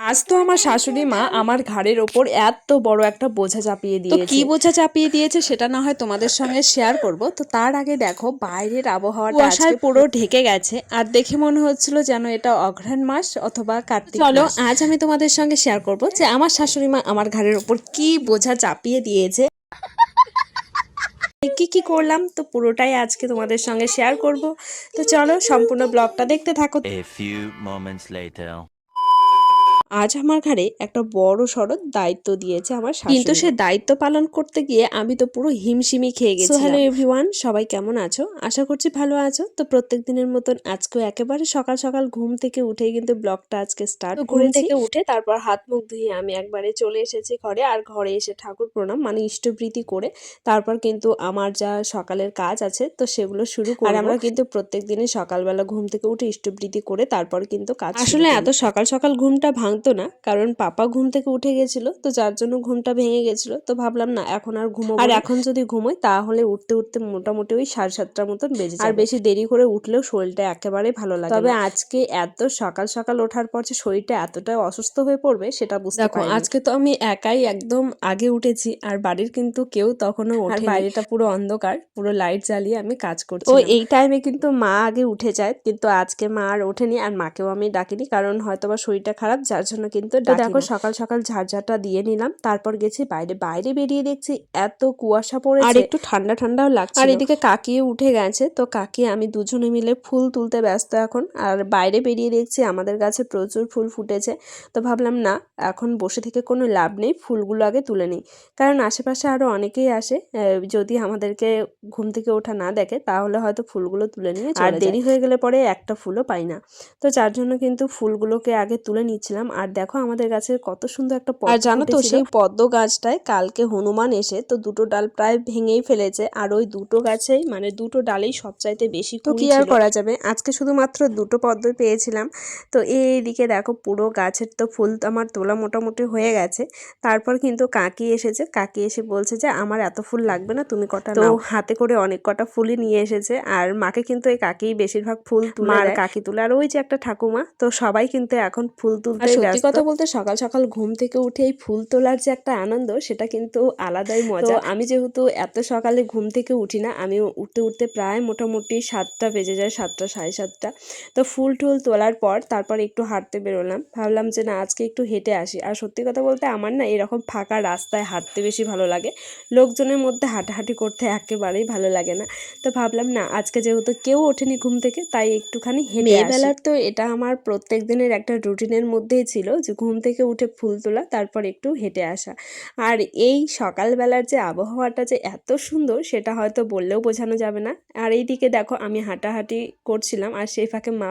আজ তো আমার শাশুড়ি মা আমার ঘাড়ের ওপর এত বড় একটা বোঝা চাপিয়ে তো দিয়েছে। কি বোঝা চাপিয়ে দিয়েছে সেটা না হয় তোমাদের সঙ্গে শেয়ার করব। তো তার আগে দেখো বাইরের আবহাওয়াটা আজকে কুয়াশায় পুরো ঢেকে গেছে আর দেখে মনে হচ্ছিল যেন এটা অঘ্রাণ মাস অথবা কার্তিক চলো মাস। আজ আমি তোমাদের সঙ্গে শেয়ার করব যে আমার শাশুড়ি মা আমার ঘাড়ের ওপর কি বোঝা চাপিয়ে দিয়েছে, কি কি করলাম, তো পুরোটাই আজকে তোমাদের সঙ্গে শেয়ার করব। তো চলো সম্পূর্ণ ব্লগটা দেখতে থাকো। A few moments later. আজ আমার ঘাড়ে একটা বড় সড় দায়িত্ব দিয়েছে আমার শাশুড়ি মা। কিন্তু সে দায়িত্ব পালন করতে গিয়ে আমি তো পুরো হিমশিমি খেয়ে গেছি। হ্যালো এভরিওয়ান, সবাই কেমন আছো? আশা করছি ভালো আছো। তো প্রত্যেক দিনের মতন আজকেও একেবারে সকাল সকাল ঘুম থেকে উঠেই কিন্তু ব্লগটা আজকে স্টার্ট করেছি। ঘুম থেকে উঠে তারপর হাত মুখ ধুয়ে আমি একবারে চলে এসেছি ঘরে। আর ঘরে এসে ঠাকুর প্রণাম মানে ইষ্টবৃতি করে তারপর কিন্তু আমার যা সকালের কাজ আছে তো সেগুলো শুরু করব। আর আমরা কিন্তু প্রত্যেক দিনই সকালবেলা ঘুম থেকে উঠে ইষ্টবৃতি করে তারপর কিন্তু কাজ আসলে এত সকাল সকাল ঘুমটা ভাঙতো না, কারণ পাপা ঘুম থেকে উঠে গেছিল, তো যার জন্য ঘুমটা ভেঙে গেছিল। তো ভাবলাম না এখন আর ঘুমোবো আর এখন যদি ঘুমোই তাহলে উঠতে উঠতে মোটামুটি ওই 7:30টার মতন বেজে যাবে। আর বেশি দেরি করে উঠলেও শরীরটা একেবারে ভালো লাগে। তবে আজকে এত সকাল সকাল ওঠার পর যে শরীরটা এতটা অসুস্থ হয়ে পড়বে সেটা বুঝতে পারিনি। আজকে তো আমি একাই একদম আগে উঠেছি আর বাড়ির কিন্তু কেউ তখনও ওঠেনি। আর বাইরেটা পুরো অন্ধকার, পুরো লাইট জ্বালিয়ে আমি কাজ করছি। ও এই টাইমে কিন্তু মা আগে উঠে যায়, কিন্তু আজকে মা আর ওঠেনি আর মাকেও আমি ডাকিনি, কারণ হয়তোবা শরীরটা খারাপ যার জন্য কিন্তু দেখো সকাল সকাল ঝাড়ঝাড়টা দিয়ে নিলাম, তারপর গেছি বাইরে। বাইরে বেরিয়ে দেখছি এত কুয়াশা পড়েছে আর একটু ঠান্ডা ঠান্ডাও লাগছে। আর এদিকে কাকিও উঠে গেছে, তো কাকি আমি দুজনে মিলে ফুল তুলতে ব্যস্ত এখন। আর বাইরে বেরিয়ে দেখছি আমাদের গাছে প্রচুর ফুল ফুটেছে। তো ভাবলাম না এখন বসে থেকে কোনো লাভ নেই, ফুলগুলো আগে তুলে নিই, কারণ আশেপাশে আরো অনেকেই আসে। যদি আমাদেরকে ঘুম থেকে ওঠা না দেখে তাহলে হয়তো ফুলগুলো তুলে নিয়ে চলে যায়। আর দেরি হয়ে গেলে পরে একটা ফুলও পাই না। তো যার জন্য কিন্তু ফুলগুলোকে আগে তুলে নিচ্ছিলাম। আর দেখো আমাদের গাছের কত সুন্দর একটা পদ্ম। আর জানো তো সেই পদ্ম গাছটায় কালকে হনুমান এসে তো দুটো ডাল প্রায় ভেঙেই ফেলেছে। আর ওই দুটো গাছেই মানে দুটো ডালেই সবচাইতে বেশি কুড়ি ছিল। তো কি আর করা যাবে, আজকে শুধুমাত্র দুটো পদ্ম পেয়েছিলাম। তো এইদিকে দেখো পুরো গাছের তো ফুল আমার তোলা মোটামুটি হয়ে গেছে। তারপর কিন্তু কাকি এসেছে, কাকি এসে বলছে যে আমার এত ফুল লাগবে না, তুমি কটা নাও। তো হাতে করে অনেক কটা ফুলই নিয়ে এসেছে। আর মাকে কিন্তু এই কাকি বেশিরভাগ ফুল তুলে দেয়, কাকি তুলে। আর ওই যে একটা ঠাকুমা, তো সবাই কিন্তু এখন ফুল তুলতে ব্যস্ত। সত্যি কথা বলতে সকাল সকাল ঘুম থেকে উঠে এই ফুল তোলার যে একটা আনন্দ সেটা কিন্তু আলাদাই মজা। তো আমি যেহেতু এত সকালে ঘুম থেকে উঠি না, আমি উঠতে উঠতে প্রায় মোটামুটি 7টা বেজে যায়, 7টা 7:30। তো ফুল টুল তোলার পর তারপর একটু হাঁটতে বেরোলাম, ভাবলাম যে না আজকে একটু হেঁটে আসি। আর সত্যি কথা বলতে আমার না এরকম ফাঁকা রাস্তায় হাঁটতে বেশি ভালো লাগে, লোকজনের মধ্যে হাঁটাহাঁটি করতে একেবারেই ভালো লাগে না। তো ভাবলাম না আজকে যেহেতু কেউ ওঠেনি ঘুম থেকে তাই একটুখানি হেঁটে আসি। মেয়েবেলার তো এটা আমার প্রত্যেক দিনের একটা রুটিনের মধ্যেই ছিল যে ঘুম থেকে উঠে ফুল তোলা তারপর একটু হেঁটে আসা। আর এই সকালবেলার যে আবহাওয়াটা যে এত সুন্দর সেটা হয়তো বললেও বোঝানো যাবে না। আর এইদিকে দেখো আমি হাঁটাহাঁটি করছিলাম আর সেই ফাঁকে মা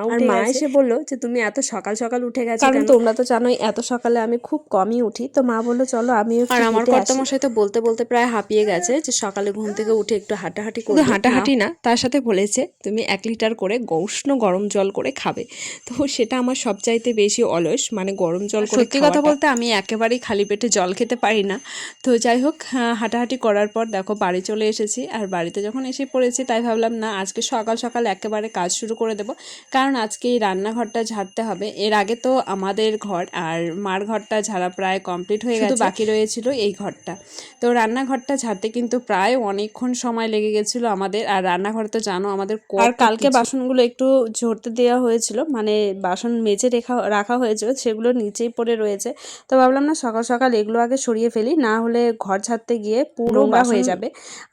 এসে বললো যে তুমি এত সকাল সকাল উঠে গেছো, কারণ তোমরা তো জানোই এত সকালে আমি খুব কমই উঠি। তো মা বললো চলো আমিও একটু। আর আমার কর্তামশাই তো বলতে বলতে প্রায় হাঁপিয়ে গেছে যে সকালে ঘুম থেকে উঠে একটু হাঁটাহাঁটি করবে। হাঁটাহাঁটি না, তার সাথে বলেছে তুমি 1 লিটার করে উষ্ণ গরম জল করে খাবে। তো সেটা আমার সবচাইতে বেশি অলস, মানে গরম জল করে। সত্যি কথা বলতে আমি একেবারেই খালি পেটে জল খেতে পারি না। তো যাই হোক হাঁটাহাঁটি করার পর দেখো বাড়ি চলে এসেছি। আর বাড়িতে যখন এসে পড়েছি তাই ভাবলাম না আজকে সকাল সকাল একেবারে কাজ শুরু করে দেব, কারণ আজকে এই রান্নাঘরটা ঝাড়তে হবে। এর আগে তো আমাদের ঘর আর মার ঘরটা ঝাড়া প্রায় কমপ্লিট হয়ে গেছে, বাকি রয়েছিল এই ঘরটা। তো রান্নাঘরটা ঝাড়তে কিন্তু প্রায় অনেকক্ষণ সময় লেগে গেছিলো আমাদের। আর রান্নাঘরে তো জানো আমাদের আর কালকে বাসনগুলো একটু ঝরতে দেওয়া হয়েছিল, মানে বাসন মেজে রাখা হয়েছিল, সেগুলো নিচেই পড়ে রয়েছে। তো ভাবলাম না সকাল সকাল এগুলো আগে সরিয়ে ফেলি, না হলে ঘর ঝাড়তে গিয়ে পুরো নোংরা হয়ে যাবে।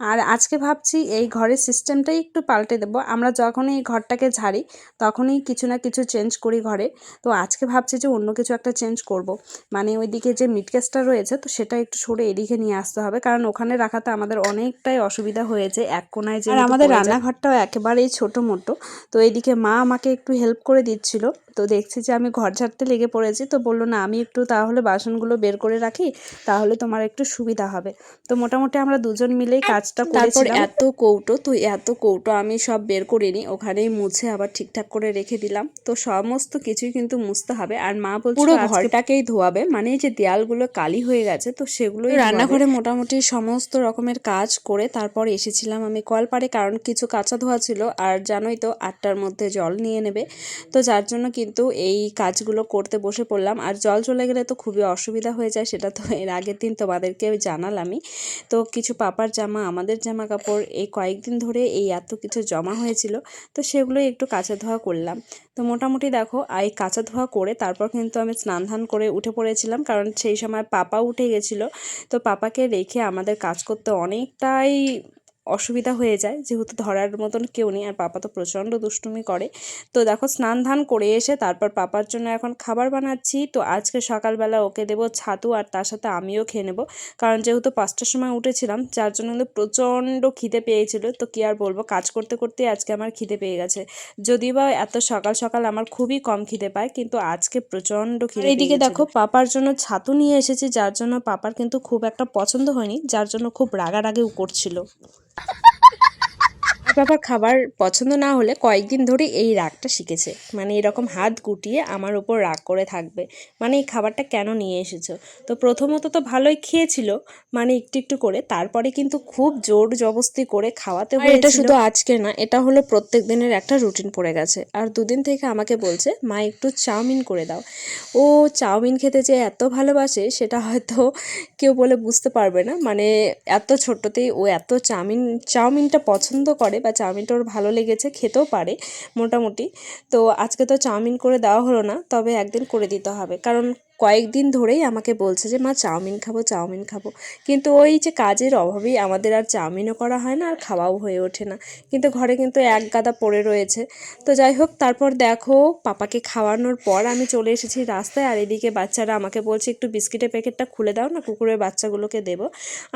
আর আজকে ভাবছি এই ঘরের সিস্টেমটাই একটু পাল্টে দেবো। আমরা যখনই এই ঘরটাকে ঝাড়ি তখনই কিছু না কিছু চেঞ্জ করি ঘরে। তো আজকে ভাবছি যে অন্য কিছু একটা চেঞ্জ করব, মানে ওইদিকে যে মিটকেসটা রয়েছে তো সেটা একটু সরে এদিকে নিয়ে আসতে হবে, কারণ ওখানে রাখাতে আমাদের অনেকটাই অসুবিধা হয়েছে এক কোনায়। যে আর আমাদের রান্নাঘরটাও একেবারেই ছোটো মোটো। তো এইদিকে মা আমাকে একটু হেল্প করে দিচ্ছিল, তো দেখছি যে আমি ঘর ঝাড়তে লেগে পড়েছি। তো বললো না আমি একটু তাহলে বাসনগুলো বের করে রাখি, তাহলে তোমার একটু সুবিধা হবে। তো মোটামুটি আমরা দুজন মিলেই কাজটা করেছিলাম। এত কৌটো আমি সব বের করিনি, ওখানেই মুছে আবার ঠিকঠাক করে রেখে দিলাম। তো সমস্ত কিছুই কিন্তু মুছতে হবে। আর মা বলছে পুরো ঘরটাকেই ধোয়াবে, মানে এই যে দেয়ালগুলো কালি হয়ে গেছে তো সেগুলোই রান্নাঘরে মোটামুটি সমস্ত রকমের কাজ করে তারপর এসেছিলাম আমি কলপাড়ে, কারণ কিছু কাঁচা ধোয়া ছিল। আর জানোই তো 8টার মধ্যে জল নিয়ে নেবে, তো যার জন্য কিন্তু এই কাজগুলো করতে বসে পড়লাম। আর জল চলে গেলে তো খুবই অসুবিধা হয়ে যায়, সেটা তো এর আগের দিন তোমাদেরকে জানালামই। তো কিছু পাপার জামা, আমাদের জামা কাপড় এই কয়েকদিন ধরে এই এত কিছু জমা হয়েছিল, তো সেগুলোই একটু কাচা ধোয়া করলাম। তো মোটামুটি দেখো এই কাচা ধোয়া করে তারপর কিন্তু আমি স্নান ধান করে উঠে পড়েছিলাম, কারণ সেই সময় পাপা উঠে গেছিলো। তো পাপাকে রেখে আমাদের কাজ করতে অনেকটাই অসুবিধা হয়ে যায়, যেহেতু ধরার মতন কেউ নেই, আর পাপা তো প্রচণ্ড দুষ্টুমি করে। তো দেখো স্নান ধান করে এসে তারপর পাপার জন্য এখন খাবার বানাচ্ছি। তো আজকে সকালবেলা ওকে দেবো ছাতু, আর তার সাথে আমিও খেয়ে নেবো, কারণ যেহেতু 5টার সময় উঠেছিলাম, যার জন্য কিন্তু প্রচণ্ড খিদে পেয়েছিল। তো কি আর বলবো, কাজ করতে করতে আজকে আমার খিদে পেয়ে গেছে। যদিও বা এত সকাল সকাল আমার খুবই কম খিদে পায়, কিন্তু আজকে প্রচণ্ড খিদে। এদিকে দেখো পাপার জন্য ছাতু নিয়ে এসেছি, যার জন্য পাপার কিন্তু খুব একটা পছন্দ হয়নি, যার জন্য খুব রাগারাগিও করছিল। পাপার খাবার পছন্দ না হলে কয়েকদিন ধরে এই রাগটা শিখেছে, মানে এরকম হাত গুটিয়ে আমার উপর রাগ করে থাকবে, মানে এই খাবারটা কেন নিয়ে এসেছো। তো প্রথমত তো ভালোই খেয়েছিল, মানে একটু একটু করে, তারপরে কিন্তু খুব জোর জবস্তি করে খাওয়াতে হয়েছিল। এটা শুধু আজকে না, এটা হলো প্রত্যেক দিনের একটা রুটিন পড়ে গেছে। আর দুদিন থেকে আমাকে বলছে মা একটু চাউমিন করে দাও। ও চাউমিন খেতে যে এত ভালোবাসে সেটা হয়তো কেউ বলে বুঝতে পারবে না, মানে এত ছোট্টতেই ও এত চাউমিনটা পছন্দ করে, বা চাউমিনটা ওর ভালো লেগেছে, খেতেও পারে মোটামুটি। তো আজকে তো চাউমিন করে দেওয়া হলো না, তবে একদিন করে দিতে হবে, কারণ কয়েকদিন ধরেই আমাকে বলছে যে মা চাউমিন খাবো চাউমিন খাবো, কিন্তু ওই যে কাজের অভাবেই আমাদের আর চাউমিনও করা হয় না, আর খাওয়াও হয়ে ওঠে না। কিন্তু ঘরে কিন্তু এক গাদা পড়ে রয়েছে। তো যাই হোক, তারপর দেখো পাপাকে খাওয়ানোর পর আমি চলে এসেছি রাস্তায়, আর এদিকে বাচ্চারা আমাকে বলছে একটু বিস্কিটের প্যাকেটটা খুলে দাও না, কুকুরের বাচ্চাগুলোকে দেবো।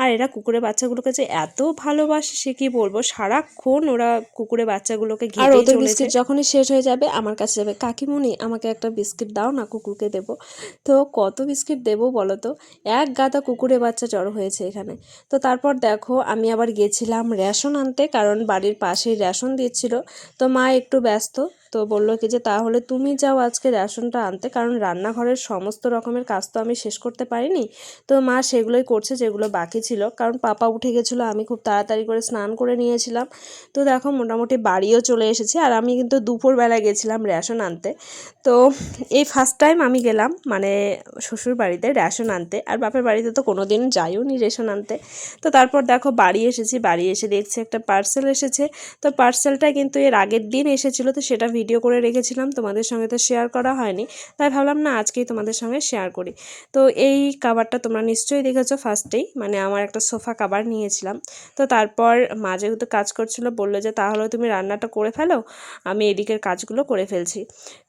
আর এরা কুকুরের বাচ্চাগুলোকে যে এত ভালোবাসে সে কি বলবো, সারাক্ষণ ওরা কুকুরের বাচ্চাগুলোকে ঘিরে চলেছে। আর ওদের বিস্কিট যখনই শেষ হয়ে যাবে আমার কাছে যাবে, কাকিমুনি আমাকে একটা বিস্কিট দাও না, কুকুরকে দেবো। তো কত বিস্কিট দেবো বলো তো, এক গাদা কুকুরের বাচ্চা জড়ো হয়েছে এখানে। তো তারপর দেখো আমি আবার গেছিলাম রেশন আনতে, কারণ বাড়ির পাশেই রেশন দিচ্ছিল। তো মা একটু ব্যস্ত, তো বললো কি যে তাহলে তুমি যাও আজকে রেশনটা আনতে, কারণ রান্নাঘরের সমস্ত রকমের কাজ তো আমি শেষ করতে পারিনি। তো মা সেগুলোই করছে যেগুলো বাকি ছিল, কারণ পাপা উঠে গেছিলো, আমি খুব তাড়াতাড়ি করে স্নান করে নিয়েছিলাম। তো দেখো মোটামুটি বাড়িও চলে এসেছি, আর আমি কিন্তু দুপুরবেলা গেছিলাম রেশন আনতে। তো এই ফার্স্ট টাইম আমি গেলাম মানে শ্বশুর বাড়িতে রেশন আনতে, আর বাপের বাড়িতে তো কোনো দিন যাইও নি রেশন আনতে। তো তারপর দেখো বাড়ি এসেছি, বাড়ি এসে দেখছি একটা পার্সেল এসেছে। তো পার্সেলটা কিন্তু এর আগের দিন এসেছিলো, তো সেটা ভিডিও করে রেখেছিলাম, তোমাদের সঙ্গে তো শেয়ার করা হয়নি, তাই ভাবলাম না আজকেই তোমাদের সঙ্গে শেয়ার করি। তো এই কাভারটা তোমরা নিশ্চয়ই দেখেছো ফার্স্টেই, মানে আমার একটা সোফা কাভার নিয়েছিলাম। তো তারপর মা যেহেতু কাজ করছিলো বললো যে তাহলে তুমি রান্নাটা করে ফেলো, আমি এদিকের কাজগুলো করে ফেলছি।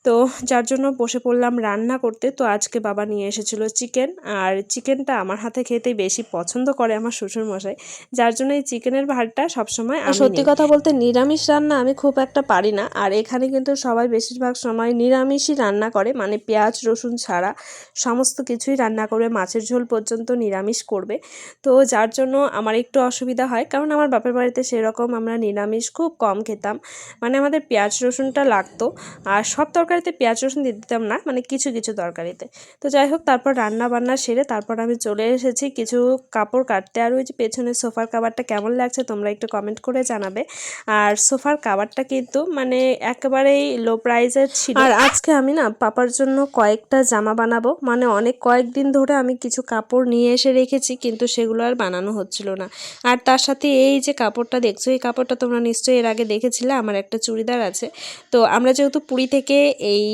তো যার জন্য বসে পড়লাম রান্না করতে। তো আজকে বাবা নিয়ে এসেছিলো চিকেন, আর চিকেনটা আমার হাতে খেতেই বেশি পছন্দ করে আমার শ্বশুরমশাই, যার জন্য এই চিকেনের ভাতটা সবসময় আমি সত্যি কথা বলতে নিরামিষ রান্না আমি খুব একটা পারি না, আর এখানে কিন্তু সবাই বেশিরভাগ সময় নিরামিষই রান্না করে, মানে পেঁয়াজ রসুন ছাড়া সমস্ত কিছুই রান্না করবে, মাছের ঝোল পর্যন্ত নিরামিষ করবে। তো যার জন্য আমার একটু অসুবিধা হয়, কারণ আমার বাপের বাড়িতে সেরকম আমরা নিরামিষ খুব কম খেতাম, মানে আমাদের পেঁয়াজ রসুনটা লাগতো, আর সব তরকারিতে পেঁয়াজ রসুন দিয়ে দিতাম না, মানে কিছু কিছু তরকারিতে। তো যাই হোক, তারপর রান্না বান্না সেরে তারপর আমি চলে এসেছি কিছু কাপড় কাটতে। আর ওই যে পেছনের সোফার কাভারটা কেমন লাগছে তোমরা একটু কমেন্ট করে জানাবে। আর সোফার কাভারটা কিন্তু মানে একেবারেই লো প্রাইসের ছিল। আর আজকে আমি না পাপার জন্য কয়েকটা জামা বানাবো, মানে অনেক কয়েকদিন ধরে আমি কিছু কাপড় নিয়ে এসে রেখেছি, কিন্তু সেগুলো আর বানানো হচ্ছিল না। আর তার সাথে এই যে কাপড়টা দেখছো, এই কাপড়টা তোমরা নিশ্চয়ই এর আগে দেখেছিলে, আমার একটা চুড়িদার আছে। তো আমরা যেহেতু পুরী থেকে এই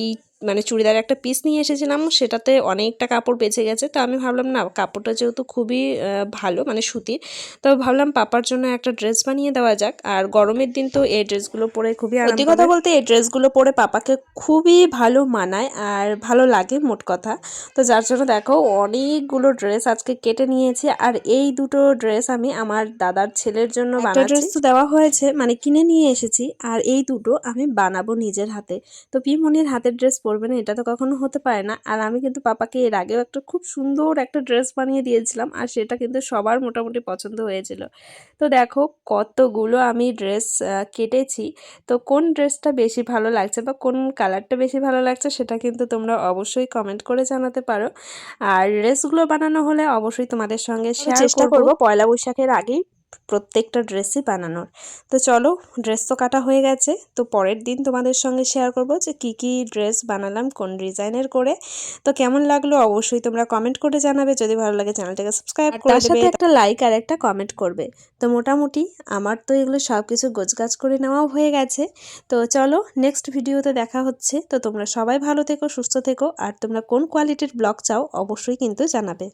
মানে চুড়িদার একটা পিস নিয়ে এসেছিলাম, সেটাতে অনেকটা কাপড় বেঁচে গেছে। তো আমি ভাবলাম না, কাপড়টা যেহেতু খুবই ভালো মানে সুতির, তো ভাবলাম পাপার জন্য একটা ড্রেস বানিয়ে দেওয়া যাক। আর গরমের দিন তো এই ড্রেসগুলো পরে খুবই আরাম। সত্যি কথা বলতে এই ড্রেসগুলো পরে পাপাকে খুবই ভালো মানায় আর ভালো লাগে মোট কথা। তো যার জন্য দেখো অনেকগুলো ড্রেস আজকে কেটে নিয়েছি, আর এই দুটো ড্রেস আমি আমার দাদার ছেলের জন্য বানাচ্ছি। ড্রেস তো দেওয়া হয়েছে, মানে কিনে নিয়ে এসেছি, আর এই দুটো আমি বানাবো নিজের হাতে। তো পিমনির হাতের ড্রেস পরবে না এটা তো কখনো হতে পারে না। আর আমি কিন্তু পাপাকে এর আগেও একটা খুব সুন্দর একটা ড্রেস বানিয়ে দিয়েছিলাম, আর সেটা কিন্তু সবার মোটামুটি পছন্দ হয়েছিল। তো দেখো কতগুলো আমি ড্রেস কেটেছি। তো কোন ড্রেসটা বেশি ভালো লাগছে বা কোন কালারটা বেশি ভালো লাগছে সেটা কিন্তু তোমরা অবশ্যই কমেন্ট করে জানাতে পারো। আর ড্রেসগুলো বানানো হলে অবশ্যই তোমাদের সঙ্গে শেয়ার চেষ্টা করব পয়লা বৈশাখের আগেই প্রত্যেকটা ড্রেসই বানানোর। তো চলো, ড্রেস তো কাটা হয়ে গেছে, তো পরের দিন তোমাদের সঙ্গে শেয়ার করব যে কি ড্রেস বানালাম, কোন ডিজাইনের করে। তো কেমন লাগলো অবশ্যই তোমরা কমেন্ট করে জানাবে, যদি ভালো লাগে চ্যানেলটাকে সাবস্ক্রাইব করে তার দেবে, সাথে একটা লাইক আর একটা কমেন্ট করবে। তো মোটামুটি আমার তো এগুলো সব কিছু গোছগাছ করে নেওয়াও হয়ে গেছে। তো চলো, নেক্সট ভিডিওতে দেখা হচ্ছে। তো তোমরা সবাই ভালো থেকো, সুস্থ থেকো, আর তোমরা কোন কোয়ালিটির ব্লগ চাও অবশ্যই কিন্তু জানাবে।